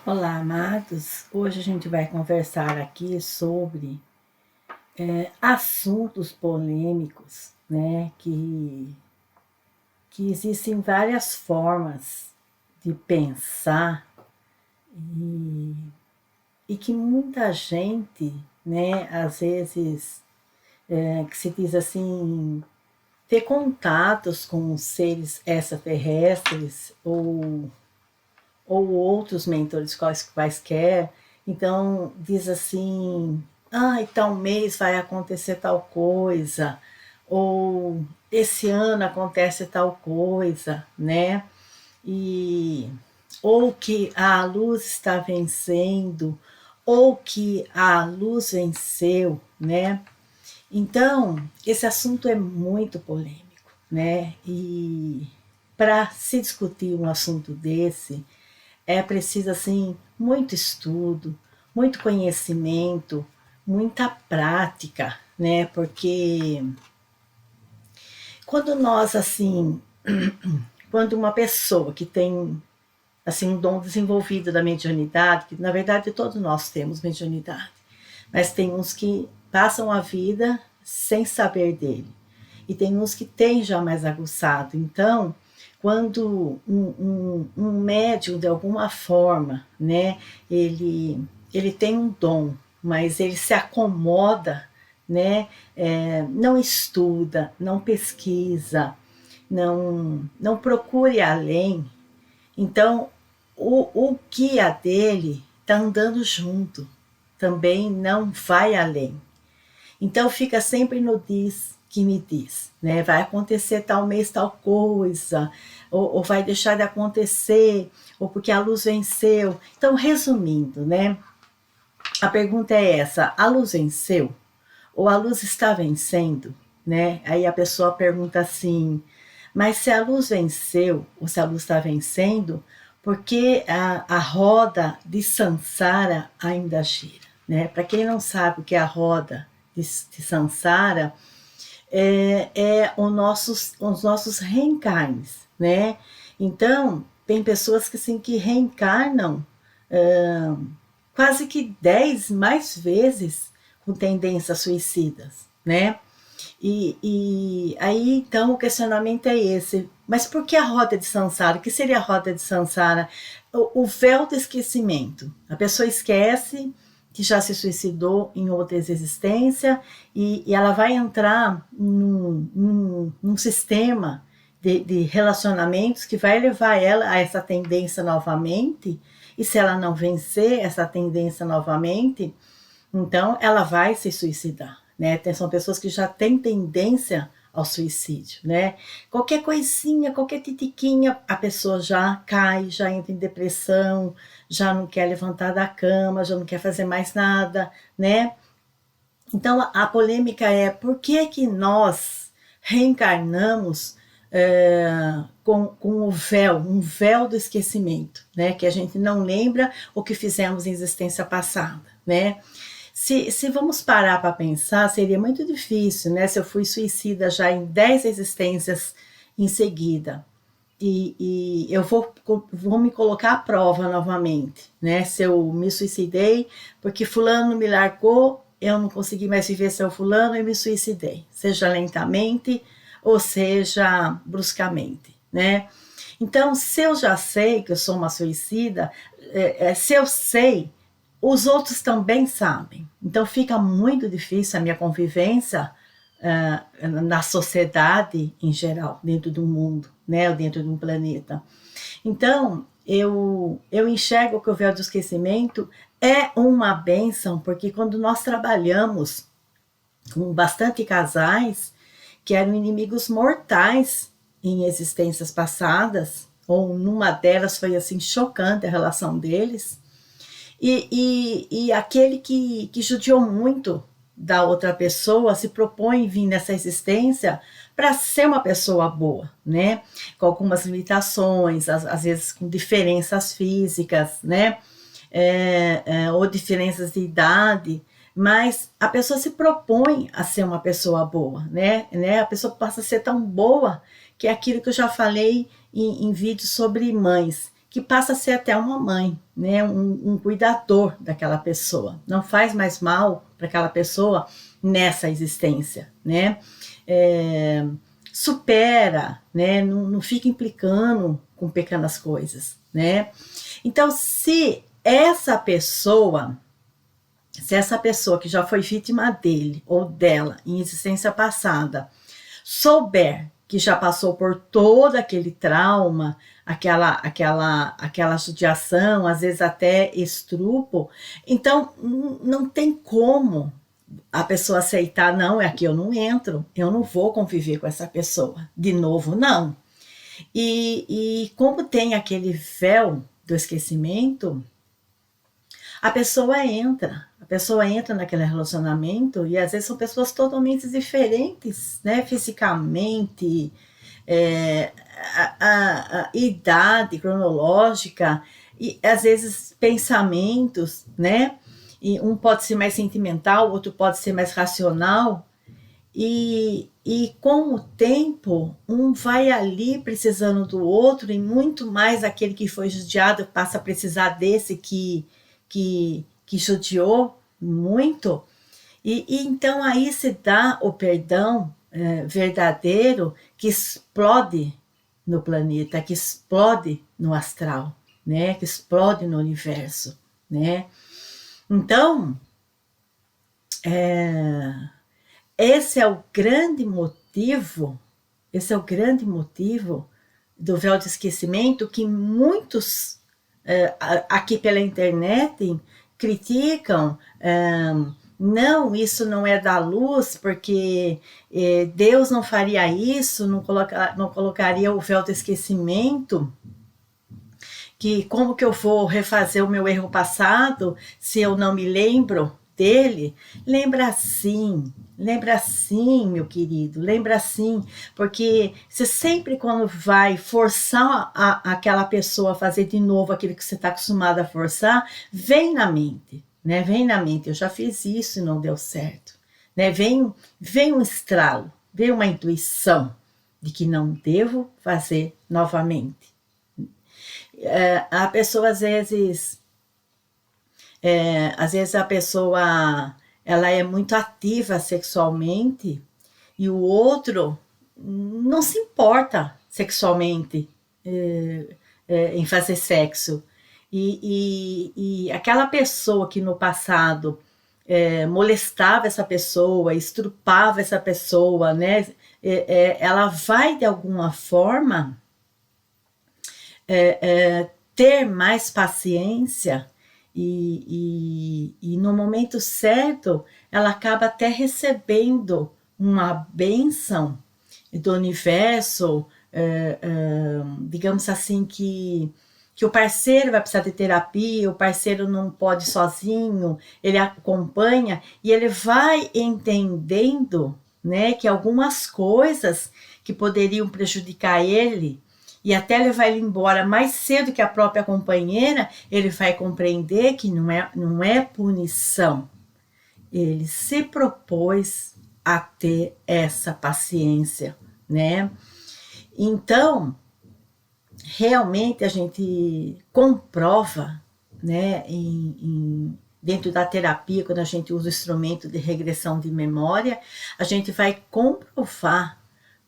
Olá, amados. Hoje a gente vai conversar aqui sobre assuntos polêmicos, né? Que existem várias formas de pensar e, e que muita gente, né? Às vezes, que se diz assim, ter contatos com seres extraterrestres ou outros mentores quaisquer. Então, diz assim: tal mês vai acontecer tal coisa, ou esse ano acontece tal coisa, né? E, ou que a luz está vencendo, ou que a luz venceu, né? Então, esse assunto é muito polêmico, né? E para se discutir um assunto desse, é preciso assim muito estudo, muito conhecimento, muita prática, né? Porque quando nós assim, quando uma pessoa que tem assim um dom desenvolvido da mediunidade, que na verdade todos nós temos mediunidade, mas tem uns que passam a vida sem saber dele e tem uns que têm já mais aguçado. Então, quando um médium, de alguma forma, né, ele tem um dom, mas ele se acomoda, né, não estuda, não pesquisa, não procure além, então o guia dele está andando junto, também não vai além. Então fica sempre no diz que me diz, né? Vai acontecer tal mês tal coisa, ou vai deixar de acontecer, ou porque a luz venceu. Então, resumindo, né? A pergunta é essa: a luz venceu? Ou a luz está vencendo? Né? Aí a pessoa pergunta assim: mas se a luz venceu, ou se a luz está vencendo, por que a roda de Sansara ainda gira? Né? Para quem não sabe o que é a roda de Sansara, os nossos reencarnes, né? Então, tem pessoas que, assim, que reencarnam quase que 10 mais vezes com tendências suicidas, né? E aí, então, o questionamento é esse. Mas por que a roda de Sansara? O que seria a roda de Sansara? O véu do esquecimento. A pessoa esquece que já se suicidou em outras existências e ela vai entrar num sistema de relacionamentos que vai levar ela a essa tendência novamente. E se ela não vencer essa tendência novamente, então ela vai se suicidar, né? São pessoas que já têm tendência ao suicídio, né? Qualquer coisinha, qualquer titiquinha, a pessoa já cai, já entra em depressão, já não quer levantar da cama, já não quer fazer mais nada, né? Então a polêmica é: por que que nós reencarnamos com o véu, um véu do esquecimento, né? Que a gente não lembra o que fizemos em existência passada, né? Se vamos parar para pensar, seria muito difícil, né? Se eu fui suicida já em 10 existências em seguida e eu vou me colocar à prova novamente, né? Se eu me suicidei porque fulano me largou, eu não consegui mais viver sem o fulano e me suicidei, seja lentamente ou seja bruscamente, né? Então, se eu já sei que eu sou uma suicida, se eu sei, os outros também sabem. Então fica muito difícil a minha convivência na sociedade em geral, dentro do mundo, né, ou dentro de um planeta. Então eu enxergo que o véu do esquecimento é uma bênção, porque quando nós trabalhamos com bastante casais que eram inimigos mortais em existências passadas, ou numa delas foi assim chocante a relação deles, e aquele que judiou muito da outra pessoa se propõe vir nessa existência para ser uma pessoa boa, né? Com algumas limitações, às vezes com diferenças físicas, né? Ou diferenças de idade, mas a pessoa se propõe a ser uma pessoa boa, né? A pessoa passa a ser tão boa que é aquilo que eu já falei em vídeos sobre mães, que passa a ser até uma mãe, né? Um cuidador daquela pessoa. Não faz mais mal para aquela pessoa nessa existência, né? Supera, né? Não fica implicando com pequenas coisas, né? Então, se essa pessoa que já foi vítima dele ou dela em existência passada, souber que já passou por todo aquele trauma, aquela judiação, às vezes até estupro, então não tem como a pessoa aceitar, não, é aqui eu não entro, eu não vou conviver com essa pessoa, de novo, não. E como tem aquele véu do esquecimento, a pessoa entra naquele relacionamento e às vezes são pessoas totalmente diferentes, né? Fisicamente, a idade cronológica e às vezes pensamentos, né? E um pode ser mais sentimental, outro pode ser mais racional. E com o tempo, um vai ali precisando do outro, e muito mais aquele que foi judiado passa a precisar desse que judiou muito. E então aí se dá o perdão verdadeiro que explode no planeta, que explode no astral, né? Que explode no universo, né? Então, esse é o grande motivo, do véu de esquecimento que muitos aqui pela internet criticam. Não, isso não é da luz, porque Deus não faria isso, não colocaria o véu do esquecimento, que como que eu vou refazer o meu erro passado se eu não me lembro dele? Lembra sim, meu querido, lembra sim, porque você sempre quando vai forçar aquela pessoa a fazer de novo aquilo que você está acostumado a forçar, vem na mente, né? Vem na mente, eu já fiz isso e não deu certo, né? Vem um estralo, vem uma intuição de que não devo fazer novamente. A pessoa às vezes a pessoa ela é muito ativa sexualmente e o outro não se importa sexualmente em fazer sexo. E aquela pessoa que no passado molestava essa pessoa, estrupava essa pessoa, né? Ela vai de alguma forma ter mais paciência e no momento certo ela acaba até recebendo uma bênção do universo, digamos assim, que o parceiro vai precisar de terapia, o parceiro não pode sozinho, ele acompanha e ele vai entendendo, né, que algumas coisas que poderiam prejudicar ele e até levar ele embora mais cedo que a própria companheira, ele vai compreender que não é punição. Ele se propôs a ter essa paciência, né? Então, realmente a gente comprova, né, dentro da terapia, quando a gente usa o instrumento de regressão de memória, a gente vai comprovar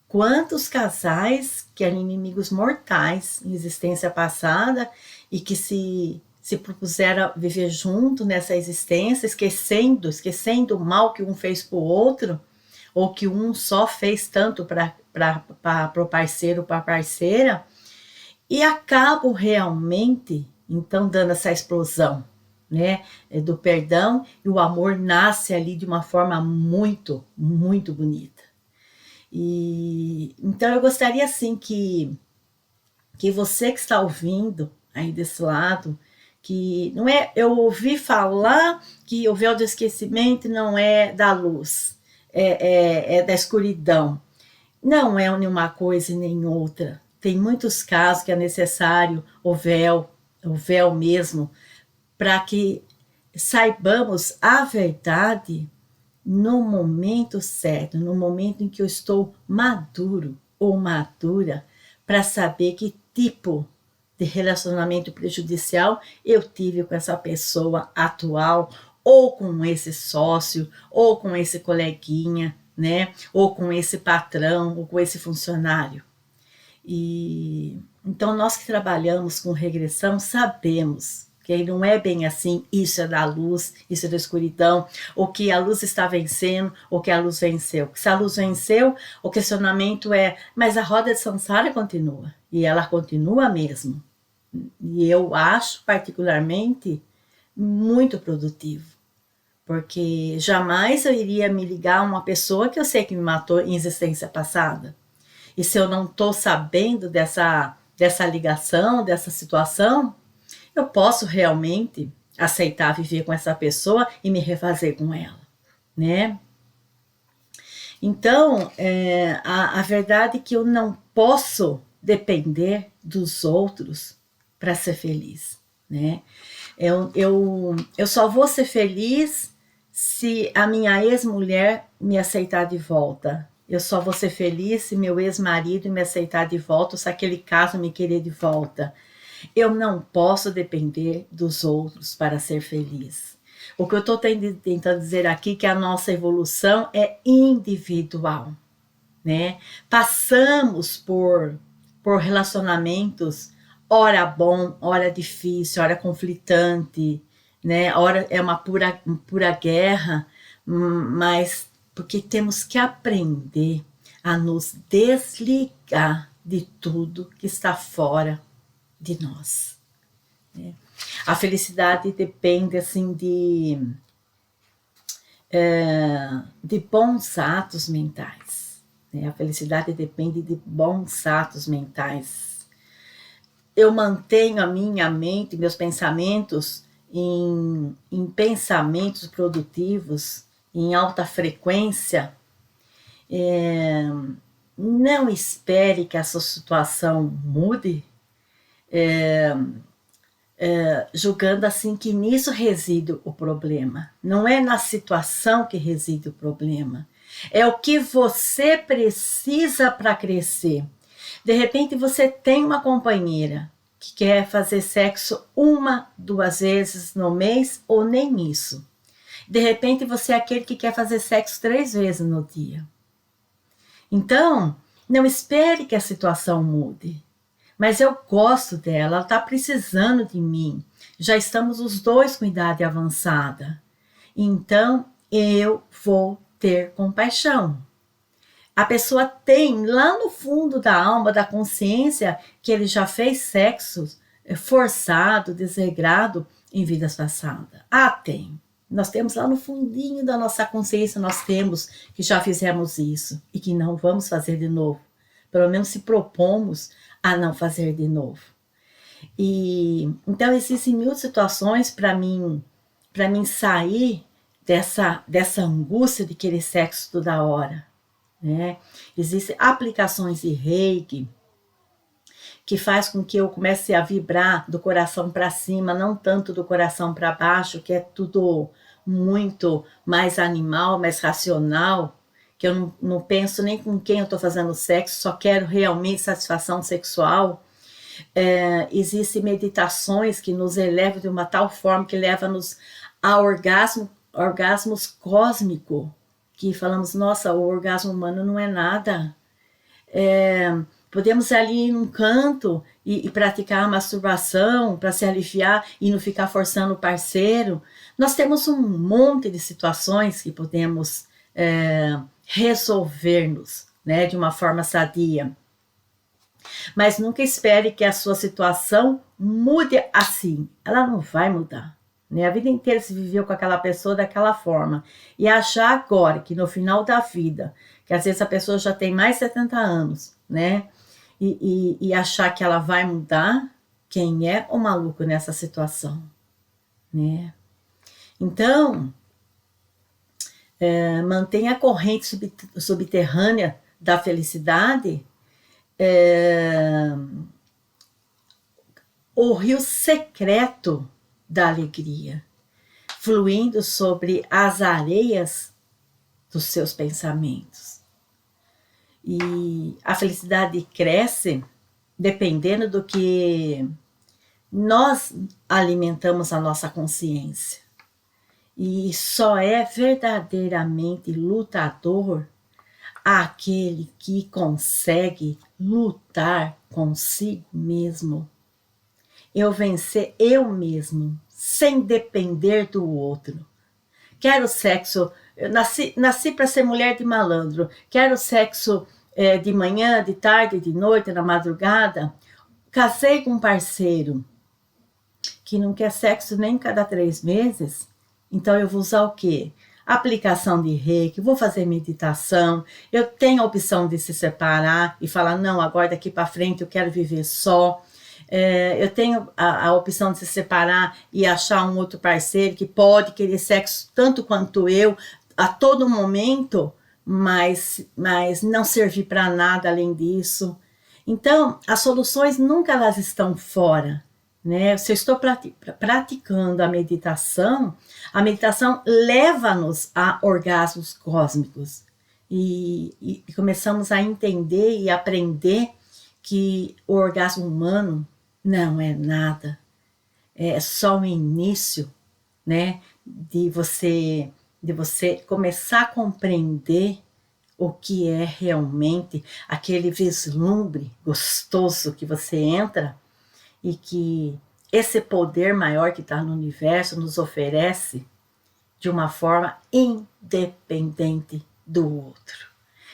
quantos casais que eram inimigos mortais em existência passada e que se propuseram a viver junto nessa existência, esquecendo o mal que um fez para o outro, ou que um só fez tanto para o parceiro, para a parceira, e acabam realmente, então, dando essa explosão, né, do perdão, e o amor nasce ali de uma forma muito, muito bonita. Então eu gostaria assim que você que está ouvindo aí desse lado, que não é, eu ouvi falar que o véu do esquecimento não é da luz, é da escuridão. Não é nenhuma coisa e nem outra. Tem muitos casos que é necessário o véu mesmo, para que saibamos a verdade no momento certo, no momento em que eu estou maduro ou madura para saber que tipo de relacionamento prejudicial eu tive com essa pessoa atual, ou com esse sócio, ou com esse coleguinha, né? Ou com esse patrão, ou com esse funcionário. E então nós que trabalhamos com regressão sabemos que não é bem assim, isso é da luz, isso é da escuridão, ou que a luz está vencendo, ou que a luz venceu. Se a luz venceu, o questionamento é, mas a roda de samsara continua, e ela continua mesmo. E eu acho, particularmente, muito produtivo, porque jamais eu iria me ligar a uma pessoa que eu sei que me matou em existência passada. E se eu não estou sabendo dessa ligação, dessa situação, eu posso realmente aceitar viver com essa pessoa e me refazer com ela, né? Então, a verdade é que eu não posso depender dos outros para ser feliz, né? Eu só vou ser feliz se a minha ex-mulher me aceitar de volta. Eu só vou ser feliz se meu ex-marido me aceitar de volta, ou se aquele caso me querer de volta. Eu não posso depender dos outros para ser feliz. O que eu estou tentando dizer aqui é que a nossa evolução é individual, né? Passamos por relacionamentos, ora bom, ora difícil, ora conflitante, né? Ora é uma pura guerra, mas porque temos que aprender a nos desligar de tudo que está fora de nós, né? A felicidade depende assim de bons atos mentais, né? A felicidade depende de bons atos mentais. Eu mantenho a minha mente, meus pensamentos em pensamentos produtivos, em alta frequência. Não espere que a sua situação mude, julgando assim que nisso reside o problema. Não é na situação que reside o problema. É o que você precisa para crescer. De repente você tem uma companheira que quer fazer sexo 1, 2 vezes no mês ou nem isso. De repente você é aquele que quer fazer sexo 3 vezes no dia. Então, não espere que a situação mude. Mas eu gosto dela, ela está precisando de mim. Já estamos os dois com idade avançada. Então, eu vou ter compaixão. A pessoa tem lá no fundo da alma, da consciência, que ele já fez sexo forçado, desregrado em vidas passadas. Tem. Nós temos lá no fundinho da nossa consciência, nós temos que já fizemos isso e que não vamos fazer de novo. Pelo menos se propomos a não fazer de novo. E então existem 1000 situações para mim sair dessa angústia de querer sexo toda hora, né? Existem aplicações de Reiki que faz com que eu comece a vibrar do coração para cima, não tanto do coração para baixo, que é tudo muito mais animal, mais racional, que eu não penso nem com quem eu estou fazendo sexo, só quero realmente satisfação sexual. Existem meditações que nos elevam de uma tal forma que leva-nos a orgasmos cósmicos, que falamos, nossa, o orgasmo humano não é nada. Podemos ir ali num canto e praticar a masturbação para se aliviar e não ficar forçando o parceiro. Nós temos um monte de situações que podemos resolver-nos, né, de uma forma sadia. Mas nunca espere que a sua situação mude assim. Ela não vai mudar, né? A vida inteira se viveu com aquela pessoa daquela forma. E achar agora que no final da vida, que às vezes a pessoa já tem mais de 70 anos, né? E achar que ela vai mudar, quem é o maluco nessa situação, né? Então, mantenha a corrente subterrânea da felicidade, o rio secreto da alegria, fluindo sobre as areias dos seus pensamentos. E a felicidade cresce dependendo do que Nós alimentamos a nossa consciência. E só é verdadeiramente lutador aquele que consegue lutar consigo mesmo. Eu vencer eu mesmo, sem depender do outro. Quero sexo, eu nasci para ser mulher de malandro. Quero sexo de manhã, de tarde, de noite, na madrugada. Casei com um parceiro que não quer sexo nem cada 3 meses. Então eu vou usar o quê? Aplicação de reiki, vou fazer meditação. Eu tenho a opção de se separar e falar, não, agora daqui para frente eu quero viver só. Eu tenho a opção de se separar e achar um outro parceiro que pode querer sexo tanto quanto eu, a todo momento, mas não servir para nada além disso. Então, as soluções nunca elas estão fora, né? Se eu estou praticando a meditação leva-nos a orgasmos cósmicos. E começamos a entender e aprender que o orgasmo humano não é nada, é só o início, né, de você começar a compreender o que é realmente aquele vislumbre gostoso que você entra e que esse poder maior que está no universo nos oferece de uma forma independente do outro.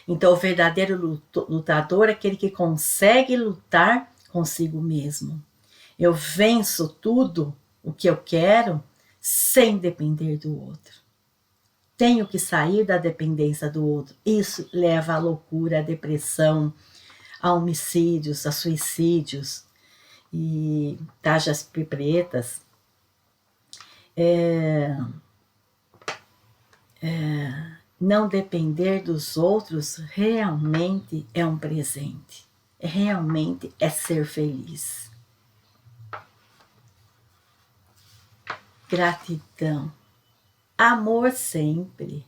Então, o verdadeiro lutador é aquele que consegue lutar consigo mesmo. Eu venço tudo o que eu quero sem depender do outro. Tenho que sair da dependência do outro. Isso leva à loucura, à depressão, a homicídios, a suicídios e taxas pretas. Não depender dos outros realmente é um presente. Realmente é ser feliz. Gratidão. Amor sempre.